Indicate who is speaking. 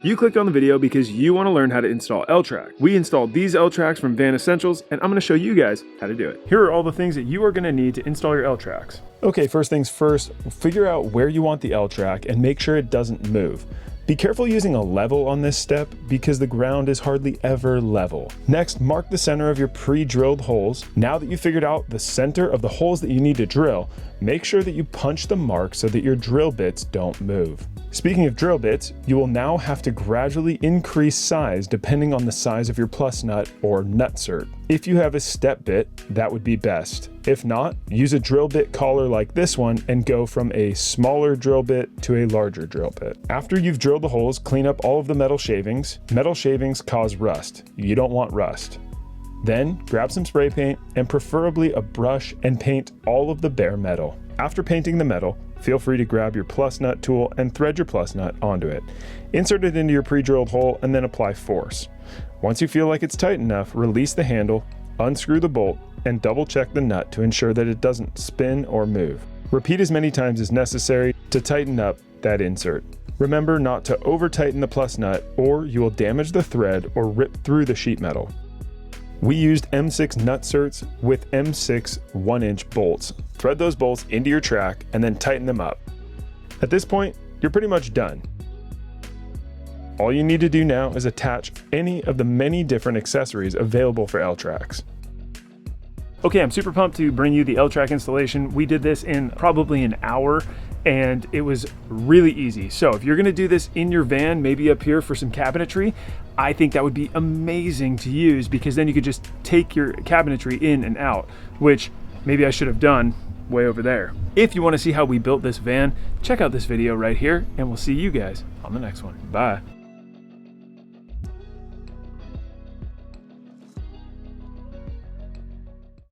Speaker 1: You clicked on the video because you want to learn how to install L-Track. We installed these L-Tracks from VanEssentials, and I'm going to show you guys how to do it. Here are all the things that you are going to need to install your L-Tracks. Okay, first things first, figure out where you want the L-Track and make sure it doesn't move. Be careful using a level on this step because the ground is hardly ever level. Next, mark the center of your pre-drilled holes. Now that you've figured out the center of the holes that you need to drill, make sure that you punch the mark so that your drill bits don't move. Speaking of drill bits, you will now have to gradually increase size depending on the size of your plus nut or nutsert. If you have a step bit, that would be best. If not, use a drill bit collar like this one and go from a smaller drill bit to a larger drill bit. After you've drilled the holes, clean up all of the metal shavings. Metal shavings cause rust. You don't want rust. Then grab some spray paint and preferably a brush and paint all of the bare metal. After painting the metal, feel free to grab your plus nut tool and thread your plus nut onto it. Insert it into your pre-drilled hole and then apply force. Once you feel like it's tight enough, release the handle, unscrew the bolt, and double check the nut to ensure that it doesn't spin or move. Repeat as many times as necessary to tighten up that insert. Remember not to over tighten the plus nut or you will damage the thread or rip through the sheet metal. We used M6 nutserts with M6 1-inch bolts. Thread those bolts into your track and then tighten them up. At this point, you're pretty much done. All you need to do now is attach any of the many different accessories available for L-Tracks. Okay, I'm super pumped to bring you the L-Track installation. We did this in probably an hour and it was really easy. So if you're gonna do this in your van, maybe up here for some cabinetry, I think that would be amazing to use because then you could just take your cabinetry in and out, which maybe I should have done way over there. If you wanna see how we built this van, check out this video right here and we'll see you guys on the next one. Bye.